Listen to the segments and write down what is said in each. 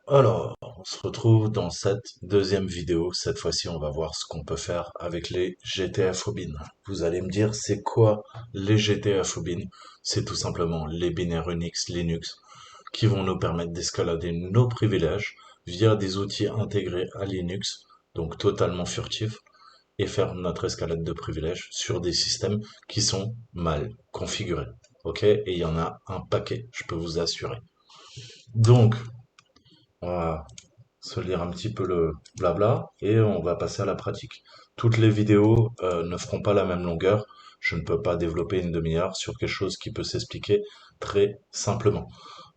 Alors, on se retrouve dans cette deuxième vidéo. Cette fois-ci, on va voir ce qu'on peut faire avec les GTF bin. Vous allez me dire, c'est quoi les GTF bin? C'est tout simplement les binaires Unix, Linux, qui vont nous permettre d'escalader nos privilèges via des outils intégrés à Linux, donc totalement furtifs, et faire notre escalade de privilèges sur des systèmes qui sont mal configurés. Ok? Et il y en a un paquet, je peux vous assurer. Donc, on va se lire un petit peu le blabla et on va passer à la pratique. Toutes les vidéos ne feront pas la même longueur. Je ne peux pas développer une demi-heure sur quelque chose qui peut s'expliquer très simplement.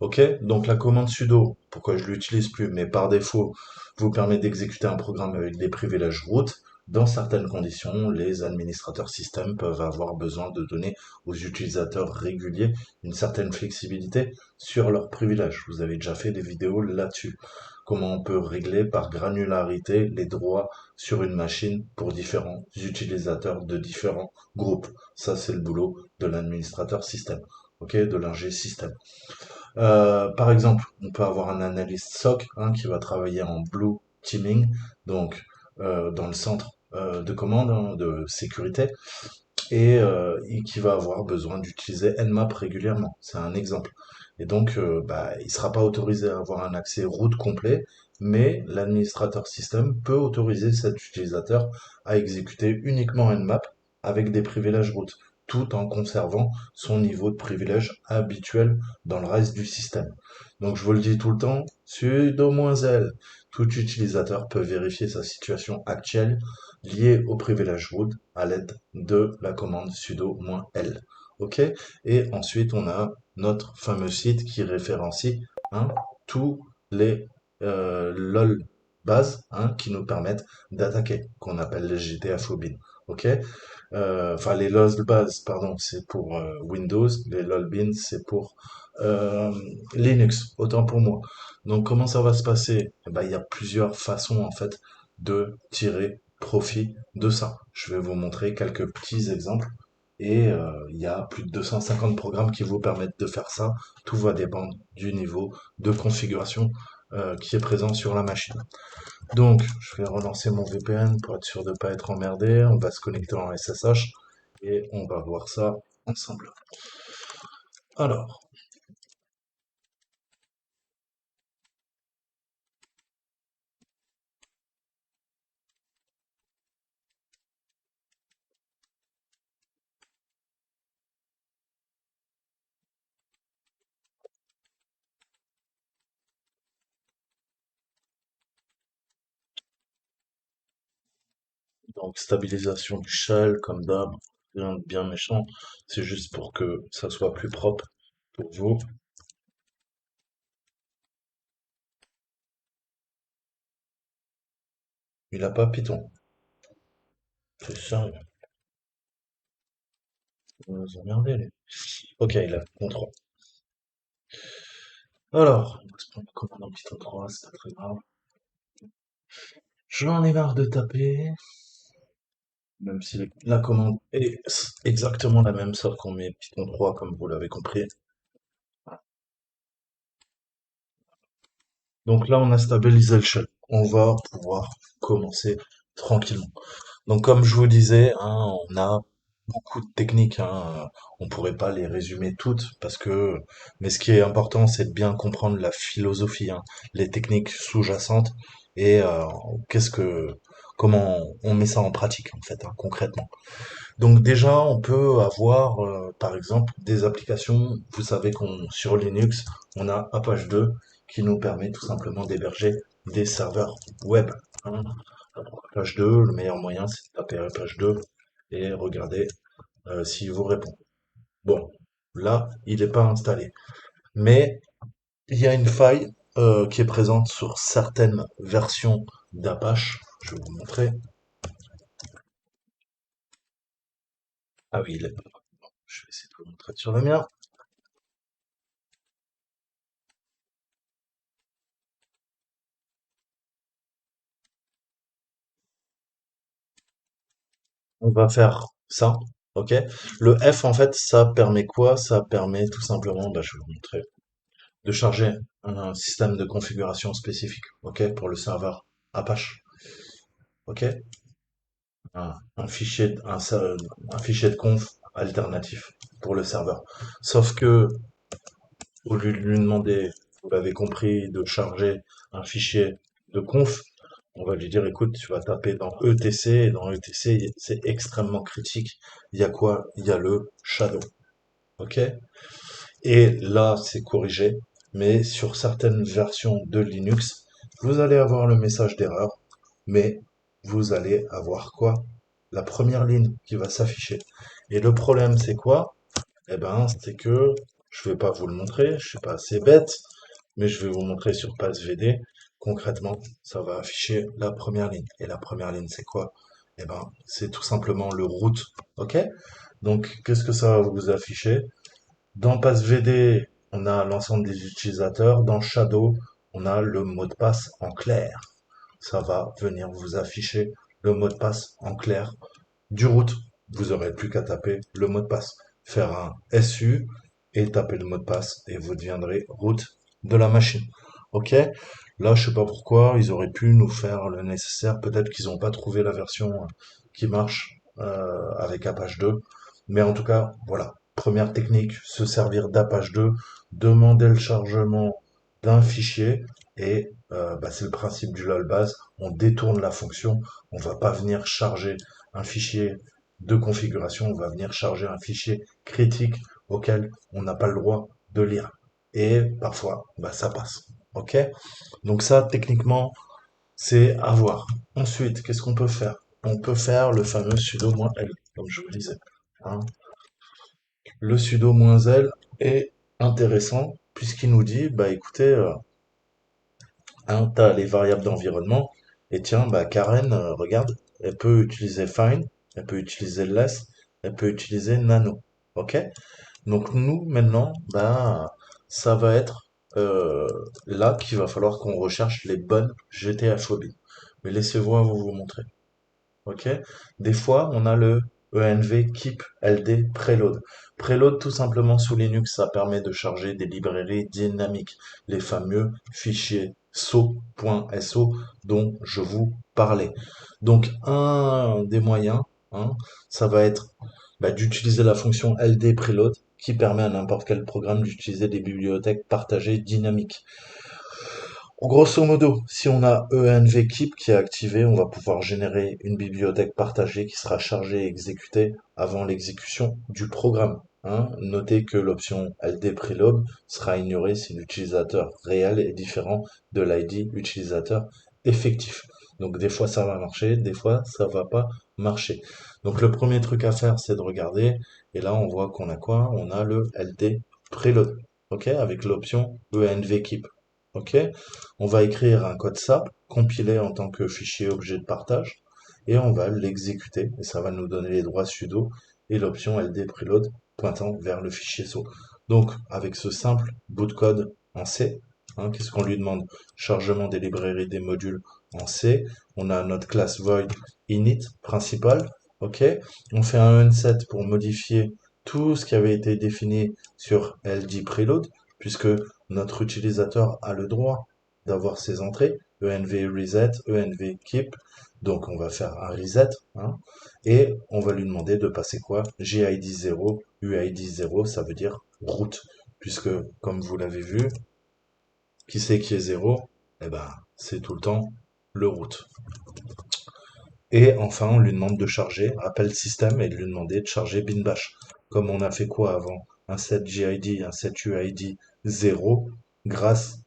Ok? Donc la commande sudo, pourquoi je l'utilise plus, mais par défaut, vous permet d'exécuter un programme avec des privilèges root. Dans certaines conditions, les administrateurs système peuvent avoir besoin de donner aux utilisateurs réguliers une certaine flexibilité sur leurs privilèges. Vous avez déjà fait des vidéos là-dessus. Comment on peut régler par granularité les droits sur une machine pour différents utilisateurs de différents groupes. Ça, c'est le boulot de l'administrateur système, ok, de l'ingé système. Par exemple, on peut avoir un analyste SOC qui va travailler en blue teaming, donc dans le centre de commande de sécurité, et qui va avoir besoin d'utiliser Nmap régulièrement. C'est un exemple. Et donc, il sera pas autorisé à avoir un accès root complet, mais l'administrateur système peut autoriser cet utilisateur à exécuter uniquement Nmap avec des privilèges root, tout en conservant son niveau de privilège habituel dans le reste du système. Donc, je vous le dis tout le temps, sudo-l. Tout utilisateur peut vérifier sa situation actuelle liée au privilège root à l'aide de la commande sudo-l. OK? Et ensuite, on a notre fameux site qui référencie hein, tous les LOL bases qui nous permettent d'attaquer, qu'on appelle les GTF bin. OK? Enfin, les LOL bases, pardon, c'est pour Windows, les LOL bin, c'est pour euh, Linux, autant pour moi. Donc, comment ça va se passer? Eh ben, il y a plusieurs façons, en fait, de tirer profit de ça. Je vais vous montrer quelques petits exemples et il y a plus de 250 programmes qui vous permettent de faire ça. Tout va dépendre du niveau de configuration qui est présent sur la machine. Donc, je vais relancer mon VPN pour être sûr de ne pas être emmerdé. On va se connecter en SSH et on va voir ça ensemble. Alors, donc stabilisation du shell, comme d'hab, rien de bien méchant. C'est juste pour que ça soit plus propre pour vous. Il a pas Python. C'est ça, il va nous emmerder, lui. Ok, il a Python 3. Alors, on va se prendre la commande en Python 3, c'est pas très grave. J'en ai marre de taper, même si la commande est exactement la même, sauf qu'on met Python 3, comme vous l'avez compris. Donc là, on a stabilisé le shell. On va pouvoir commencer tranquillement. Donc comme je vous disais, on a beaucoup de techniques. On pourrait pas les résumer toutes parce que, mais ce qui est important, c'est de bien comprendre la philosophie, les techniques sous-jacentes et comment on met ça en pratique en fait, concrètement. Donc déjà, on peut avoir, par exemple, des applications. Vous savez qu'on sur Linux, on a Apache 2 qui nous permet tout simplement d'héberger des serveurs web. hein. Alors, Apache 2, le meilleur moyen, c'est de taper Apache 2 et regarder s'il vous répond. Bon, là, il n'est pas installé. Mais il y a une faille qui est présente sur certaines versions d'Apache. Je vais vous montrer. Ah oui, il est pas là. Bon, je vais essayer de vous montrer sur le mien. On va faire ça, ok? Le F, en fait, ça permet quoi? Ça permet tout simplement, je vais vous montrer. de charger un système de configuration spécifique, ok, pour le serveur Apache, ok, un fichier, un fichier de conf alternatif pour le serveur. Sauf que au lieu de lui demander, vous l'avez compris, de charger un fichier de conf, on va lui dire, écoute, tu vas taper dans ETC, et dans ETC, c'est extrêmement critique. Il y a quoi? Il y a le shadow. OK? Et là, c'est corrigé, mais sur certaines versions de Linux, vous allez avoir le message d'erreur, mais vous allez avoir quoi? La première ligne qui va s'afficher. Et le problème, c'est quoi? Eh ben, c'est que je vais pas vous le montrer, je suis pas assez bête, mais je vais vous montrer sur PassVD. Concrètement, ça va afficher la première ligne. Et la première ligne, c'est quoi? Eh ben, c'est tout simplement le root. OK? Donc, qu'est-ce que ça va vous afficher? Dans PassVD, on a l'ensemble des utilisateurs. Dans Shadow, on a le mot de passe en clair. Ça va venir vous afficher le mot de passe en clair du root. Vous aurez plus qu'à taper le mot de passe. Faire un SU et taper le mot de passe et vous deviendrez root de la machine. Ok? Là, je sais pas pourquoi, ils auraient pu nous faire le nécessaire. Peut-être qu'ils n'ont pas trouvé la version qui marche avec Apache 2. Mais en tout cas, voilà. Première technique, se servir d'Apache 2, demander le chargement d'un fichier et bah, c'est le principe du LOL base. On détourne la fonction. On va pas venir charger un fichier de configuration, on va venir charger un fichier critique auquel on n'a pas le droit de lire. Et parfois, bah, ça passe. OK? Donc ça, techniquement, c'est à voir. Ensuite, qu'est-ce qu'on peut faire? On peut faire le fameux sudo-l, comme je vous disais. Hein. Le sudo-l est intéressant puisqu'il nous dit, bah écoutez, hein, t'as les variables d'environnement, et tiens, bah Karen, regarde, elle peut utiliser find, elle peut utiliser less, elle peut utiliser nano. Ok? Donc nous, maintenant, bah ça va être là qu'il va falloir qu'on recherche les bonnes GTFOB. Mais laissez-moi vous montrer. Ok? Des fois, on a le env keep ld preload. Preload, tout simplement, sous Linux, ça permet de charger des librairies dynamiques, les fameux fichiers so.so dont je vous parlais. Donc, un des moyens, hein, ça va être bah, d'utiliser la fonction ld preload qui permet à n'importe quel programme d'utiliser des bibliothèques partagées dynamiques. Grosso modo, si on a envkeep qui est activé, on va pouvoir générer une bibliothèque partagée qui sera chargée et exécutée avant l'exécution du programme. Hein. Notez que l'option ld preload sera ignorée si l'utilisateur réel est différent de l'id utilisateur effectif. Donc des fois ça va marcher, des fois ça va pas marcher. Donc le premier truc à faire, c'est de regarder, et là on voit qu'on a quoi? On a le ld preload, ok, avec l'option envkeep. Ok, on va écrire un code SAP compilé en tant que fichier objet de partage et on va l'exécuter et ça va nous donner les droits sudo et l'option ld preload pointant vers le fichier so. Donc avec ce simple bout de code en C, hein, qu'est-ce qu'on lui demande? Chargement des librairies des modules en C. On a notre classe void init principal. Ok, on fait un unset pour modifier tout ce qui avait été défini sur ld preload puisque notre utilisateur a le droit d'avoir ses entrées, env reset, env keep, donc on va faire un reset, hein, et on va lui demander de passer quoi? GID 0, UID 0, ça veut dire route, puisque comme vous l'avez vu, qui c'est qui est 0? Eh ben, c'est tout le temps le route. Et enfin, on lui demande de charger, appel système, et de lui demander de charger bin bash. Comme on a fait quoi avant? Un set GID, un set UID 0, grâce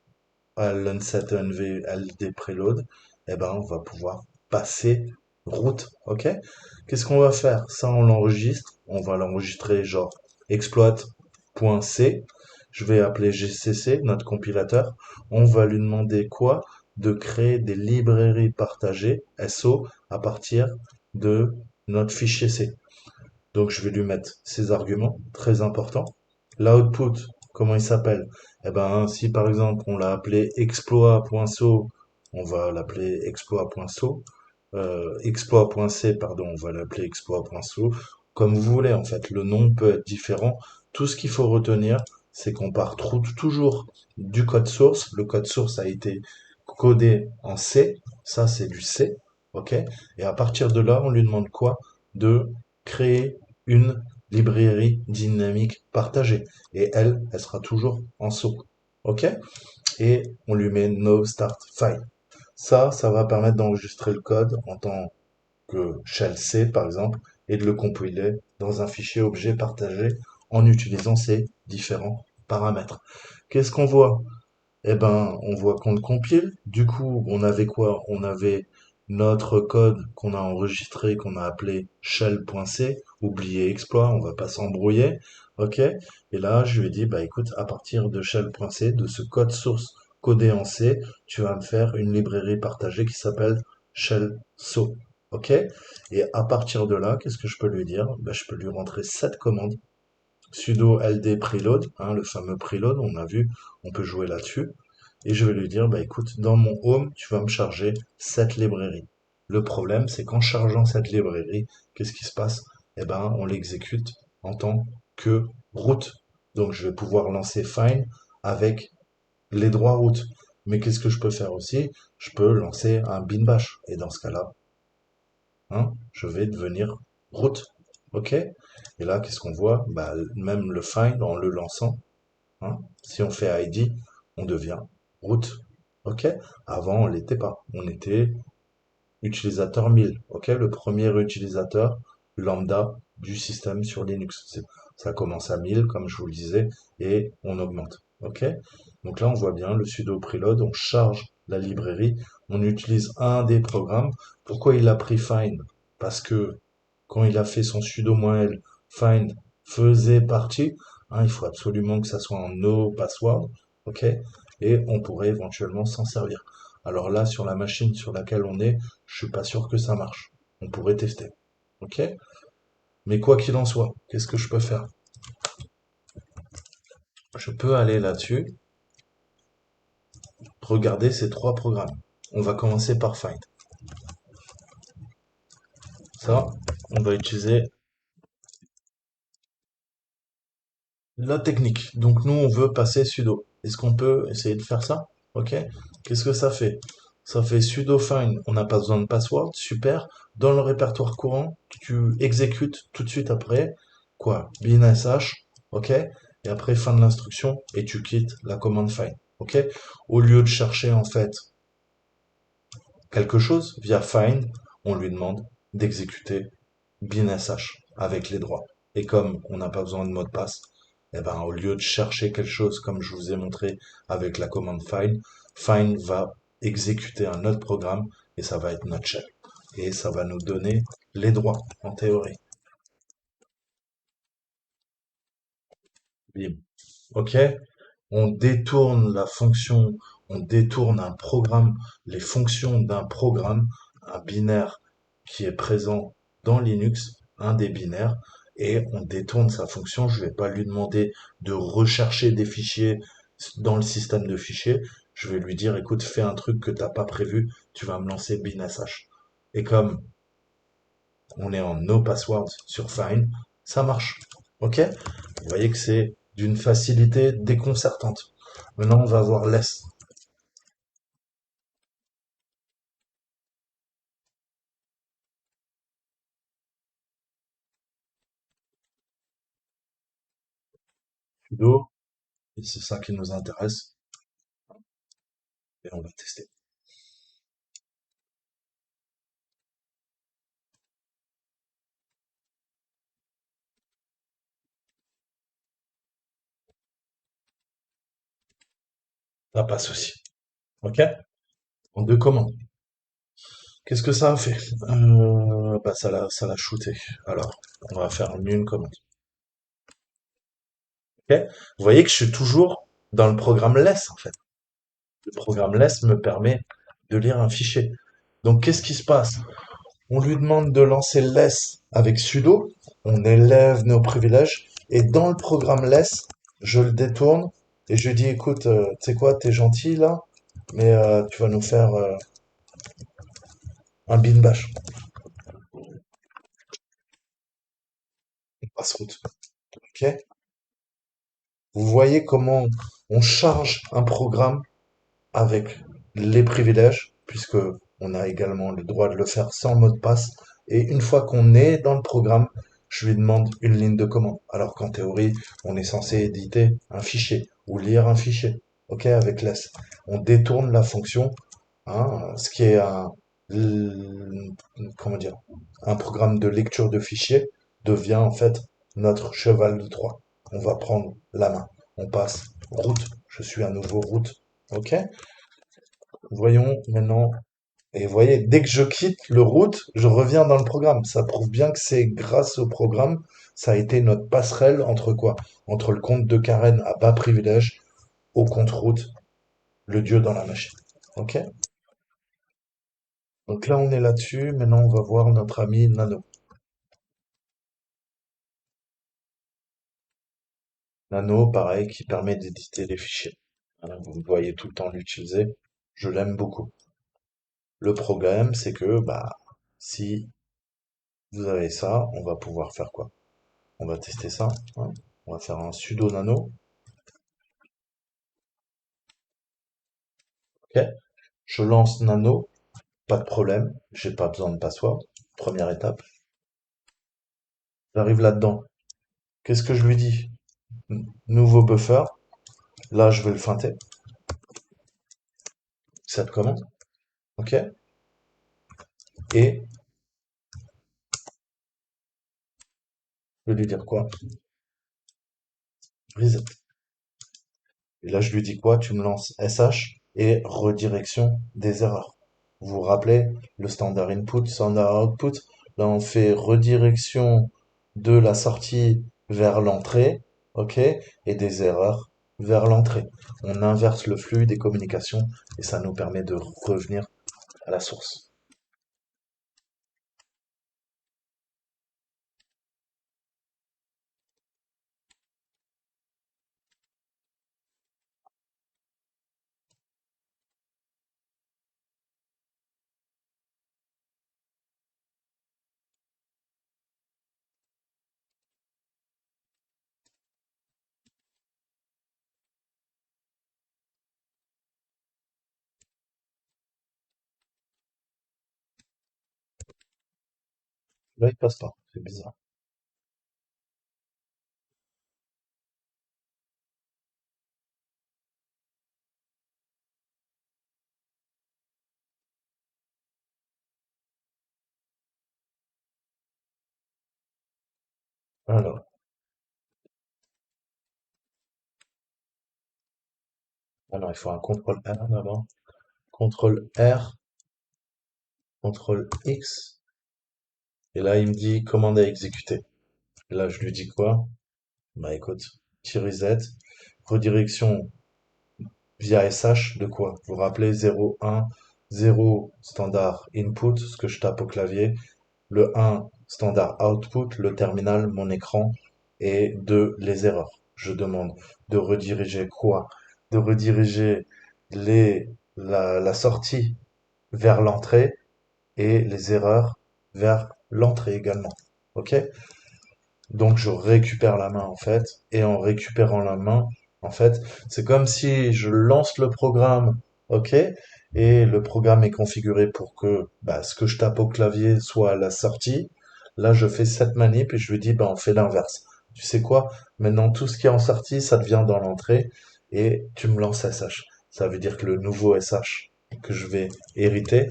à l'unset env ld preload, eh ben, on va pouvoir passer route, ok? Qu'est-ce qu'on va faire? Ça, on l'enregistre. On va l'enregistrer genre exploit.c. Je vais appeler GCC, notre compilateur. On va lui demander quoi? De créer des librairies partagées, SO, à partir de notre fichier C. Donc je vais lui mettre ces arguments, très importants. L'output, comment il s'appelle? Eh ben, si par exemple on l'a appelé exploit.so, on va l'appeler exploit.so. Exploit.c, pardon, on va l'appeler exploit.so. Comme vous voulez, en fait, le nom peut être différent. Tout ce qu'il faut retenir, c'est qu'on part toujours du code source. Le code source a été codé en C. Ça, c'est du C. OK? Et à partir de là, on lui demande quoi? De créer une librairie dynamique partagée. Et elle sera toujours en So. OK? Et on lui met no start file. Ça va permettre d'enregistrer le code en tant que shell C, par exemple, et de le compiler dans un fichier objet partagé en utilisant ces différents paramètres. Qu'est-ce qu'on voit? Eh ben, on voit qu'on le compile. Du coup, on avait quoi? On avait notre code qu'on a enregistré, qu'on a appelé shell.c, oublié exploit, on va pas s'embrouiller, ok? Et là, je lui ai dit, bah écoute, à partir de shell.c, de ce code source codé en C, tu vas me faire une librairie partagée qui s'appelle shell.so, ok? Et à partir de là, qu'est-ce que je peux lui dire? Bah, je peux lui rentrer cette commande sudo ld preload, hein, le fameux preload, on a vu, on peut jouer là-dessus. Et je vais lui dire, bah écoute, dans mon home, tu vas me charger cette librairie. Le problème, c'est qu'en chargeant cette librairie, qu'est-ce qui se passe? Eh ben, on l'exécute en tant que route. Donc, je vais pouvoir lancer find avec les droits route. Mais qu'est-ce que je peux faire aussi? Je peux lancer un bin bash. Et dans ce cas-là, hein, je vais devenir route. OK? Et là, qu'est-ce qu'on voit? Bah, même le find, en le lançant, hein, si on fait ID, on devient root. OK? Avant, on l'était pas. On était utilisateur 1000. OK? Le premier utilisateur lambda du système sur Linux. Ça commence à 1000, comme je vous le disais, et on augmente. OK? Donc là, on voit bien le sudo preload, on charge la librairie, on utilise un des programmes. Pourquoi il a pris find? Parce que quand il a fait son sudo-l, find faisait partie, hein, il faut absolument que ça soit en no password, ok? Et on pourrait éventuellement s'en servir. Alors là, sur la machine sur laquelle on est, je suis pas sûr que ça marche. On pourrait tester, ok? Mais quoi qu'il en soit, qu'est-ce que je peux faire? Je peux aller là-dessus, regarder ces trois programmes. On va commencer par find. Ça, on va utiliser la technique. Donc nous, on veut passer sudo. Est-ce qu'on peut essayer de faire ça? Ok. Qu'est-ce que ça fait? Ça fait sudo find. On n'a pas besoin de password. Super. Dans le répertoire courant, tu exécutes tout de suite après quoi? Bin sh. Ok. Et après fin de l'instruction et tu quittes la commande find. Ok. Au lieu de chercher en fait quelque chose via find, on lui demande d'exécuter bin sh avec les droits. Et comme on n'a pas besoin de mot de passe, eh ben, au lieu de chercher quelque chose comme je vous ai montré avec la commande find, find va exécuter un autre programme et ça va être notre shell. Et ça va nous donner les droits en théorie. Bim. OK? On détourne la fonction, on détourne un programme, les fonctions d'un programme, un binaire qui est présent dans Linux, un des binaires, et on détourne sa fonction. Je vais pas lui demander de rechercher des fichiers dans le système de fichiers. Je vais lui dire, écoute, fais un truc que t'as pas prévu, tu vas me lancer binsh. Et comme on est en no password sur find, ça marche. OK? Vous voyez que c'est d'une facilité déconcertante. Maintenant, on va voir less. Sudo, et c'est ça qui nous intéresse, et on va tester. Ça passe aussi. OK? En deux commandes. Qu'est-ce que ça a fait? Bah, ça l'a shooté. Alors, on va faire une commande. OK? Vous voyez que je suis toujours dans le programme less, en fait. Le programme less me permet de lire un fichier. Donc, qu'est-ce qui se passe? On lui demande de lancer less avec sudo, on élève nos privilèges, et dans le programme less, je le détourne et je lui dis, écoute, tu sais quoi, t'es gentil là, mais tu vas nous faire un bin bash, une passe-route. Ok? Vous voyez comment on charge un programme avec les privilèges, puisque on a également le droit de le faire sans mot de passe. Et une fois qu'on est dans le programme, je lui demande une ligne de commande. Alors qu'en théorie, on est censé éditer un fichier ou lire un fichier. OK, avec less. On détourne la fonction, hein, ce qui est comment dire, un programme de lecture de fichiers devient en fait notre cheval de Troie. On va prendre la main. On passe route. Je suis à nouveau route. OK? Voyons maintenant. Et vous voyez, dès que je quitte le route, je reviens dans le programme. Ça prouve bien que c'est grâce au programme, ça a été notre passerelle entre quoi? Entre le compte de Karen à bas privilège au compte route, le dieu dans la machine. Ok? Donc là, on est là-dessus. Maintenant, on va voir notre ami Nano. Nano, pareil, qui permet d'éditer les fichiers. Voilà, vous me voyez tout le temps l'utiliser. Je l'aime beaucoup. Le problème, c'est que, bah, si vous avez ça, on va pouvoir faire quoi? On va tester ça, hein. On va faire un sudo nano. Ok. Je lance nano, pas de problème. J'ai pas besoin de password. Première étape. J'arrive là-dedans. Qu'est-ce que je lui dis? Nouveau buffer. Là, je vais le feinter. Cette commande. Ok. Et je vais lui dire quoi? Reset. Et là, je lui dis quoi? Tu me lances SH et redirection des erreurs. Vous vous rappelez le standard input, standard output? Là, on fait redirection de la sortie vers l'entrée, ok? Et des erreurs vers l'entrée. On inverse le flux des communications et ça nous permet de revenir à la source. Là, il passe pas. C'est bizarre. Alors, il faut un contrôle R d'abord. Contrôle R, contrôle X. Et là, il me dit commande à exécuter. Et là, je lui dis quoi? Bah écoute, -z, redirection via SH de quoi? Vous vous rappelez 0, 1, 0 standard input, ce que je tape au clavier, le 1 standard output, le terminal, mon écran, et 2 les erreurs. Je demande de rediriger quoi? De rediriger la sortie vers l'entrée et les erreurs vers l'entrée également. Ok? Donc je récupère la main en fait, et en récupérant la main, en fait, c'est comme si je lance le programme, ok, et le programme est configuré pour que bah, ce que je tape au clavier soit à la sortie. Là, je fais cette manip et je lui dis, bah, on fait l'inverse. Tu sais quoi? Maintenant, tout ce qui est en sortie, ça devient dans l'entrée, et tu me lances SH. Ça veut dire que le nouveau SH que je vais hériter,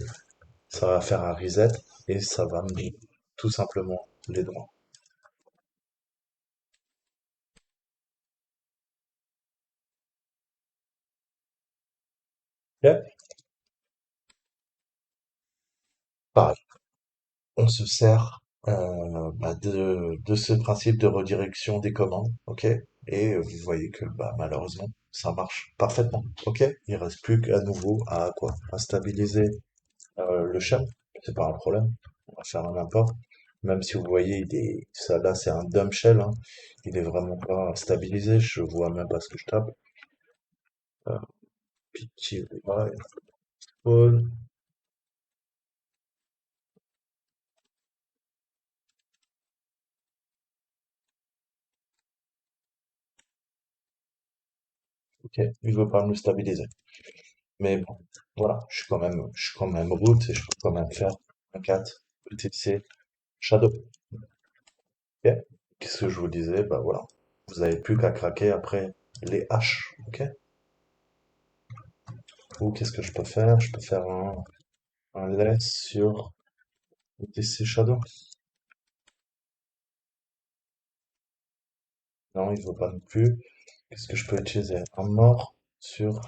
ça va faire un reset, et ça va me dire tout simplement les droits. Ok. Pareil. On se sert bah, de ce principe de redirection des commandes, ok? Et vous voyez que bah, malheureusement, ça marche parfaitement, ok? Il reste plus qu'à nouveau à quoi? À stabiliser le shell, c'est pas un problème. On va faire un import. Même si vous voyez, ça là c'est un dump shell, hein. Il est vraiment pas stabilisé, je vois même pas ce que je tape. Euh, Pitié, ouais, spawn. Ok, il veut pas me stabiliser. Mais bon, voilà, je suis quand même root et je peux quand même faire un 4 ETC Shadow. Ok. Qu'est-ce que je vous disais? Bah voilà. Vous avez plus qu'à craquer après les haches. Ok? Ou qu'est-ce que je peux faire? Je peux faire un less sur ETC Shadow. Non, il veut pas non plus. Qu'est-ce que je peux utiliser? Un mort sur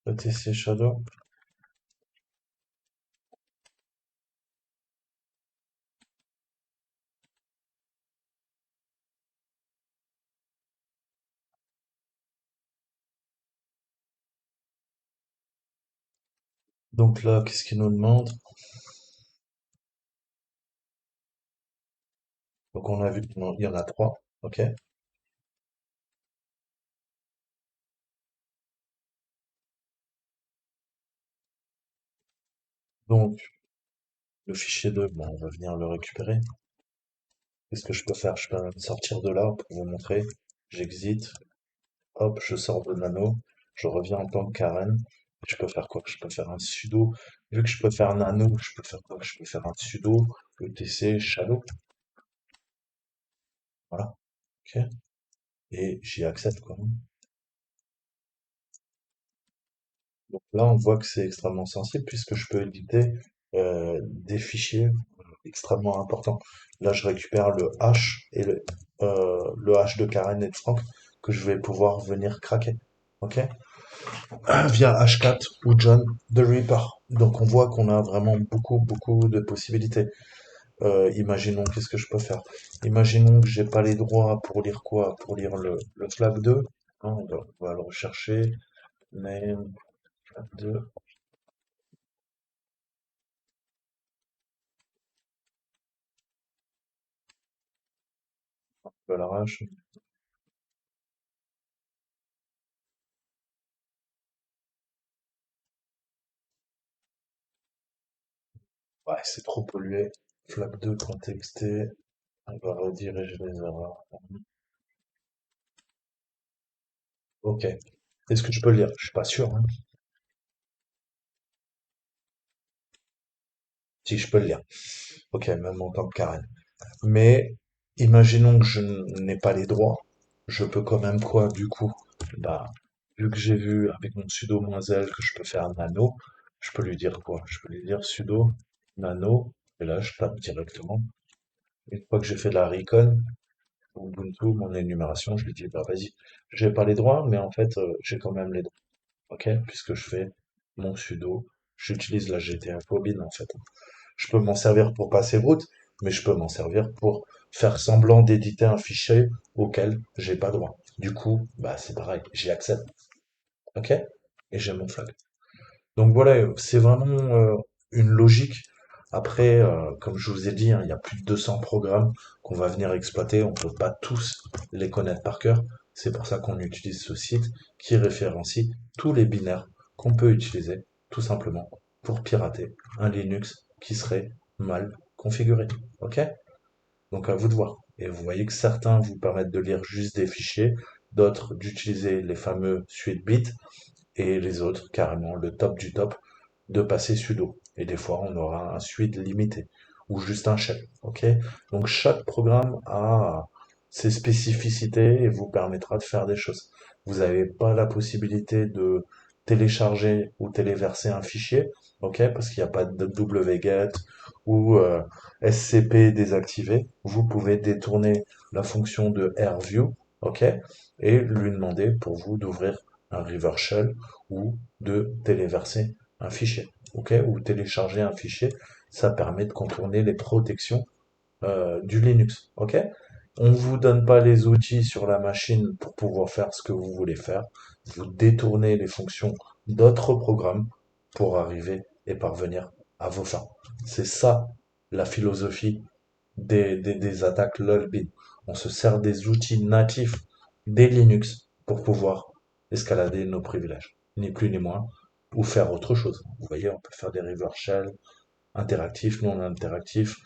ETC Shadow. Donc là, qu'est-ce qu'il nous demande? Donc on a vu qu'il y en a trois. Ok? Donc le fichier 2, bon, on va venir le récupérer. Qu'est-ce que je peux faire? Je peux même sortir de là pour vous montrer. J'exit. Hop, je sors de nano. Je reviens en tant que Karen. Je peux faire quoi? Je peux faire un sudo. Vu que je peux faire nano, je peux faire quoi? Je peux faire un sudo etc shadow. Voilà. Ok. Et j'y accède quoi. Donc là, on voit que c'est extrêmement sensible puisque je peux éditer des fichiers extrêmement importants. Là, je récupère le H et le H de Karen et de Franck que je vais pouvoir venir craquer. Ok? Via H4 ou John the Reaper. Donc on voit qu'on a vraiment beaucoup de possibilités. Imaginons, qu'est-ce que je peux faire? Imaginons que j'ai pas les droits pour lire quoi? Pour lire le flag 2. Hein, on va le rechercher. Name flag 2. Je l'arrache. Ouais, c'est trop pollué. Flag 2.txt. On va rediriger les erreurs. Ok. Est-ce que je peux le lire? Je suis pas sûr, hein. Si je peux le lire. Ok, même en tant que Karen. Mais imaginons que je n'ai pas les droits. Je peux quand même quoi du coup? Bah, vu que j'ai vu avec mon sudo -l que je peux faire nano, je peux lui dire quoi? Je peux lui dire sudo nano, et là je tape directement. Une fois que j'ai fait la recon, Ubuntu, mon énumération, je lui dis bah vas-y, j'ai pas les droits, mais en fait j'ai quand même les droits. Ok? Puisque je fais mon sudo, j'utilise la GTF Bobine en fait. Je peux m'en servir pour passer route, mais je peux m'en servir pour faire semblant d'éditer un fichier auquel j'ai pas droit. Du coup, bah c'est pareil, j'y accède, ok? Et j'ai mon flag. Donc voilà, c'est vraiment une logique. Après, comme je vous ai dit, hein, il y a plus de 200 programmes qu'on va venir exploiter. On peut pas tous les connaître par cœur. C'est pour ça qu'on utilise ce site qui référencie tous les binaires qu'on peut utiliser, tout simplement, pour pirater un Linux qui serait mal configuré. Ok? Donc à vous de voir. Et vous voyez que certains vous permettent de lire juste des fichiers, d'autres d'utiliser les fameux suite bits, et les autres, carrément, le top du top, de passer sudo. Et des fois, on aura un suite limité, ou juste un shell. Ok? Donc chaque programme a ses spécificités et vous permettra de faire des choses. Vous n'avez pas la possibilité de télécharger ou téléverser un fichier, ok? Parce qu'il n'y a pas de wget ou SCP désactivé. Vous pouvez détourner la fonction de rview, ok? Et lui demander pour vous d'ouvrir un river shell ou de téléverser un fichier, ok, ou télécharger un fichier. Ça permet de contourner les protections du Linux, ok. On ne vous donne pas les outils sur la machine pour pouvoir faire ce que vous voulez faire. Vous détournez les fonctions d'autres programmes pour arriver et parvenir à vos fins. C'est ça la philosophie des attaques LOLB. On se sert des outils natifs des Linux pour pouvoir escalader nos privilèges, ni plus ni moins, ou faire autre chose. Vous voyez, on peut faire des river shell interactifs, non interactifs,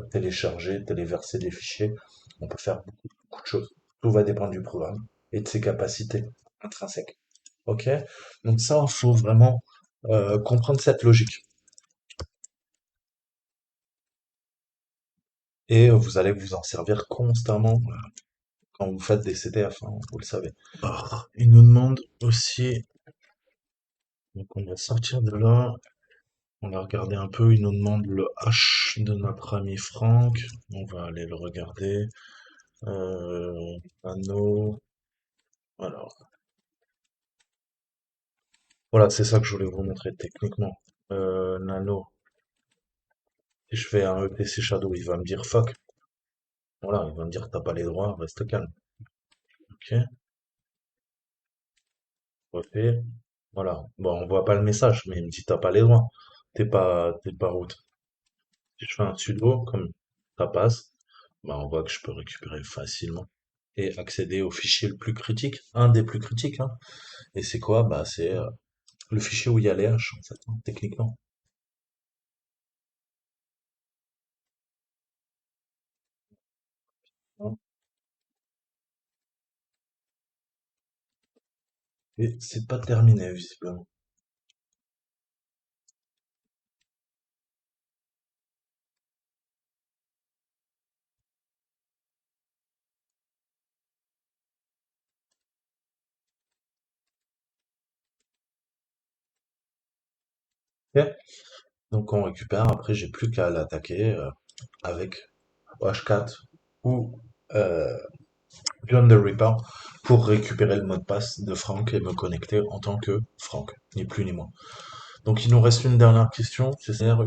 télécharger, téléverser des fichiers. On peut faire beaucoup de choses. Tout va dépendre du programme et de ses capacités. intrinsèque. Ok? Donc ça, il faut vraiment comprendre cette logique. Et vous allez vous en servir constamment quand vous faites des CTF, hein, vous le savez. Alors, il nous demande aussi, donc on va sortir de là, on va regarder un peu, il nous demande le H de notre ami Franck, on va aller le regarder. Anneau, alors, voilà, c'est ça que je voulais vous montrer techniquement. Nano, si je fais un EPC Shadow, il va me dire fuck. Voilà, il va me dire t'as pas les droits, reste calme. Ok, refait. Voilà. Bon, on voit pas le message, mais il me dit t'as pas les droits. T'es pas route. Si je fais un sudo, comme ça passe, bah on voit que je peux récupérer facilement et accéder au fichier le plus critique, un des plus critiques, hein. Et c'est quoi? Bah c'est le fichier où il y a les haches, en fait, hein, techniquement. Hein. Et c'est pas terminé, visiblement. Ok. Donc on récupère, après j'ai plus qu'à l'attaquer avec H4 ou John the Ripper pour récupérer le mot de passe de Franck et me connecter en tant que Franck, ni plus ni moins. Donc il nous reste une dernière question, c'est-à-dire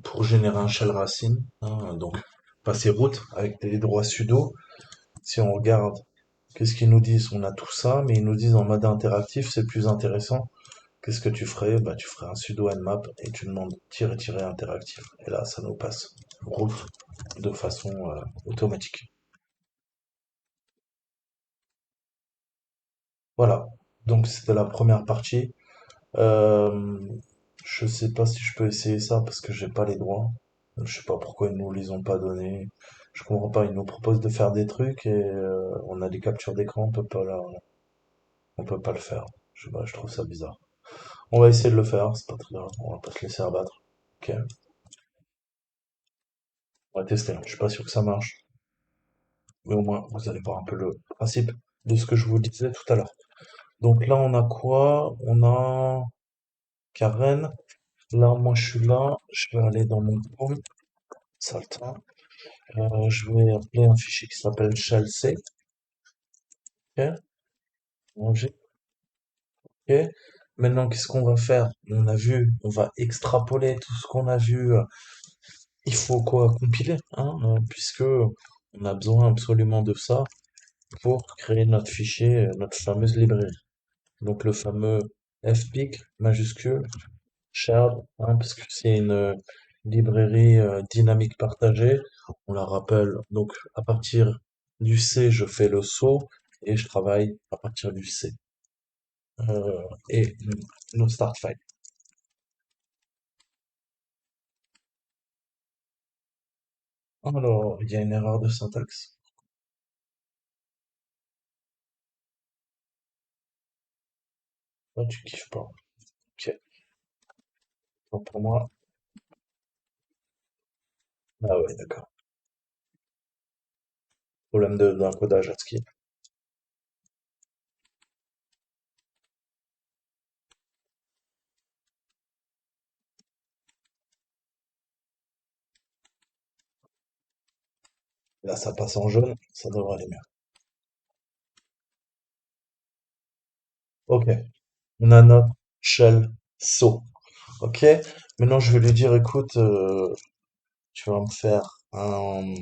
pour générer un shell racine, hein, donc passer route avec des droits sudo. Si on regarde, qu'est-ce qu'ils nous disent? On a tout ça, mais ils nous disent en mode interactif, c'est plus intéressant. Qu'est-ce que tu ferais? Bah, tu ferais un sudo nmap et tu demandes tirer interactif. Et là, ça nous passe route de façon automatique. Voilà. Donc c'était la première partie. Euh, je sais pas si je peux essayer ça parce que j'ai pas les droits. Je sais pas pourquoi ils nous les ont pas donnés. Je comprends pas. Ils nous proposent de faire des trucs et on a des captures d'écran, on peut pas le faire. Je sais pas, je trouve ça bizarre. On va essayer de le faire, c'est pas très grave. On va pas se laisser abattre. Ok, on va tester. Je suis pas sûr que ça marche, mais au moins vous allez voir un peu le principe de ce que je vous disais tout à l'heure. Donc là, on a quoi? On a Karen. Là, moi, je suis là. Je vais aller dans mon home. Salta. Je vais appeler un fichier qui s'appelle shellc. Ok, ranger. Ok. Maintenant, qu'est-ce qu'on va faire? On a vu, on va extrapoler tout ce qu'on a vu. Il faut quoi compiler, hein, puisque on a besoin absolument de ça pour créer notre fichier, notre fameuse librairie. Donc le fameux fpic majuscule shared, hein, parce que c'est une librairie dynamique partagée. On la rappelle. Donc à partir du C, je fais le saut et je travaille à partir du C. Et nos start file. Alors, il y a une erreur de syntaxe. Là, tu kiffes pas. Ok. Donc pour moi, ah ouais, d'accord. Problème d'encodage ASCII. Là, ça passe en jaune, ça devrait aller mieux. Ok, on a notre shell so. Ok, maintenant je vais lui dire, écoute, tu vas me faire un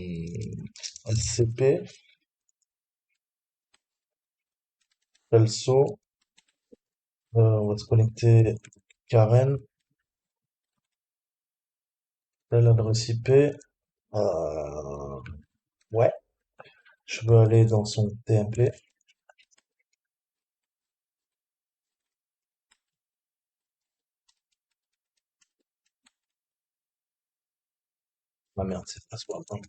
SCP, shell so, on va se connecter Karen, telle adresse IP, euh, ouais, je veux aller dans son TMP, ah merde, c'est le password, hein.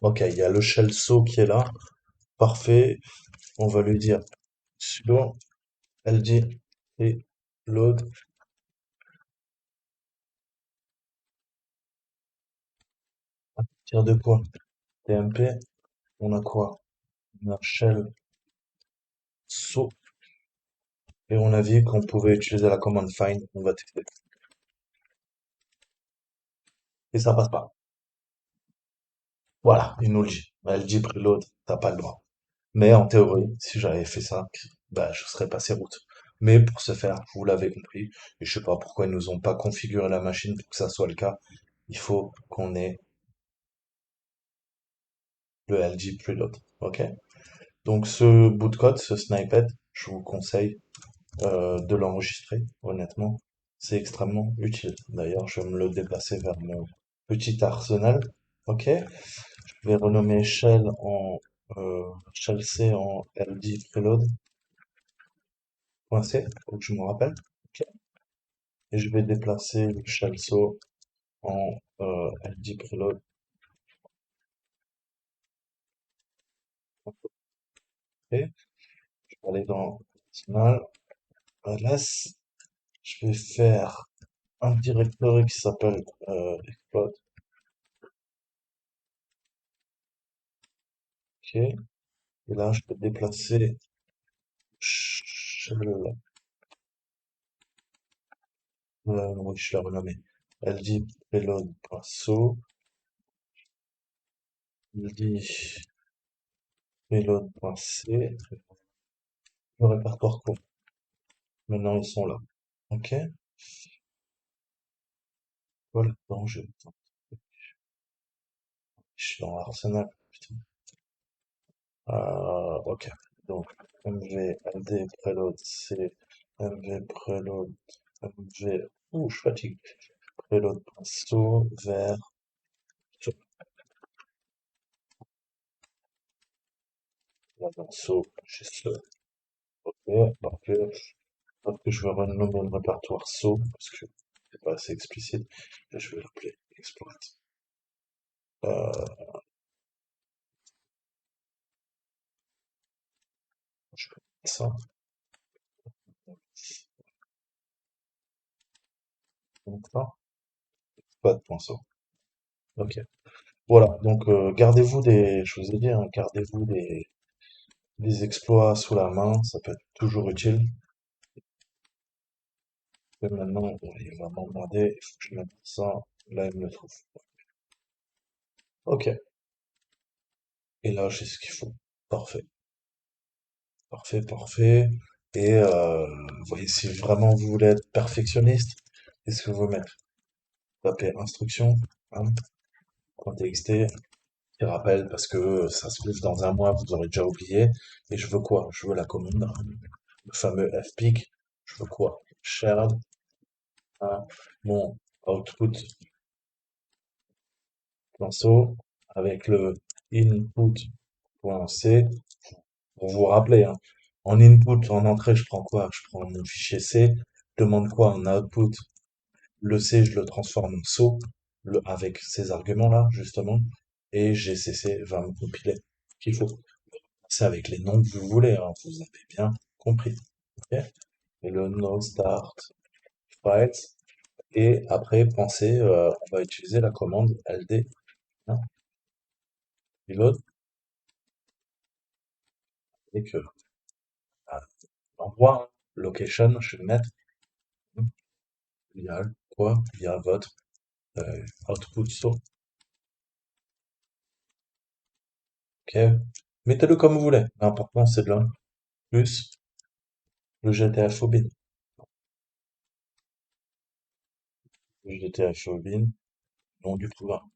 Ok, il y a le shell so qui est là. Parfait. On va lui dire sudo ld et load. À partir de quoi? tmp, on a quoi? On a shell so et on a vu qu'on pouvait utiliser la commande find. On va tester. Et ça passe pas. Voilà, il nous le dit. Elle dit preload, t'as pas le droit. Mais en théorie, si j'avais fait ça, bah, je serais passé route. Mais pour ce faire, vous l'avez compris, et je sais pas pourquoi ils nous ont pas configuré la machine pour que ça soit le cas, il faut qu'on ait le LG preload. Ok? Donc ce bout de code, ce snippet, je vous conseille de l'enregistrer, honnêtement. C'est extrêmement utile. D'ailleurs, je vais me le déplacer vers mon petit arsenal. Ok? Je vais renommer shell C en LD preload. .c, faut que je me rappelle. Ok. Et je vais déplacer le shell so en LD preload. Ok. Je vais aller dans arsenal, ls. Je vais faire un directory qui s'appelle exploit. Ok. Et là, je peux déplacer shell, oui, je l'ai renommé. LD preload.so, LD preload.c, le répertoire quoi. Maintenant, ils sont là. Ok. Voilà, non, je suis dans l'arsenal. Putain. Ok. Donc, MV, LD preload, C, MV preload, MV, ouh, je fatigue. Preload.so vers, là, dans so, j'ai ce. Ok, parfait. Hop, que je vais renommer le répertoire so, parce que c'est pas assez explicite. Là, je vais l'appeler exploit. Euh, je vais mettre ça, comme ça, exploit.so. Ok. Voilà, donc gardez-vous je vous ai dit, hein, gardez-vous des exploits sous la main, ça peut être toujours utile. Et maintenant, bon, il va m'emmerder, il faut que je mette ça, là il me le trouve. Ok, et là j'ai ce qu'il faut. Parfait, parfait, parfait. Et vous voyez, si vraiment vous voulez être perfectionniste, qu'est-ce que vous mettez? Tapez instruction, hein, .txt, qui rappelle parce que ça se trouve dans un mois, vous aurez déjà oublié. Et je veux quoi? Je veux la commande, hein, le fameux fpic. Je veux quoi? Shared, hein, mon output.so avec le input.c. Pour vous rappeler, hein, en input, en entrée, je prends quoi? Je prends mon fichier C. Je demande quoi en output? Le C, je le transforme en SO, avec ces arguments-là, justement. Et GCC va me compiler ce qu'il faut. C'est avec les noms que vous voulez, hein, vous avez bien compris. Ok. Et le no start files. Et après, pensez, on va utiliser la commande ld, hein, reload, et que l'endroit, hein, location, je vais mettre, via quoi? Via votre output so. Ok. Mettez-le comme vous voulez. L'important, c'est de l'un plus le GTF au bin. Le GTF au bin, nom du programme.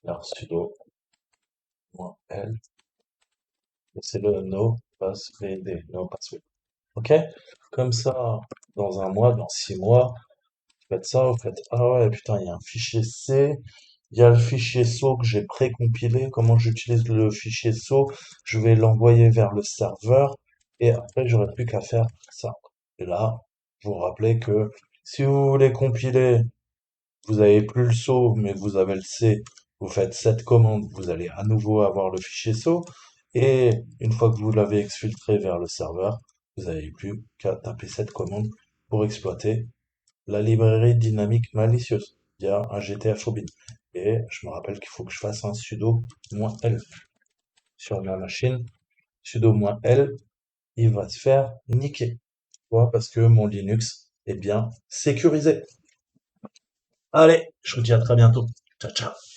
Alors, sudo -l, et c'est le no passwd, no password. Ok? Comme ça, dans un mois, dans 6 mois, vous faites ça, vous faites, ah ouais, putain, il y a un fichier C, il y a le fichier SO que j'ai précompilé. Comment j'utilise le fichier SO? Je vais l'envoyer vers le serveur et après, j'aurai plus qu'à faire ça. Et là, vous vous rappelez que si vous voulez compiler vous avez plus le saut, mais que vous avez le C, vous faites cette commande, vous allez à nouveau avoir le fichier saut. Et une fois que vous l'avez exfiltré vers le serveur, vous n'avez plus qu'à taper cette commande pour exploiter la librairie dynamique malicieuse via un GTF Rubin. Et je me rappelle qu'il faut que je fasse un sudo -l sur ma machine. Sudo -l, il va se faire niquer. Pourquoi? Parce que mon Linux est bien sécurisé. Allez, je vous dis à très bientôt. Ciao, ciao.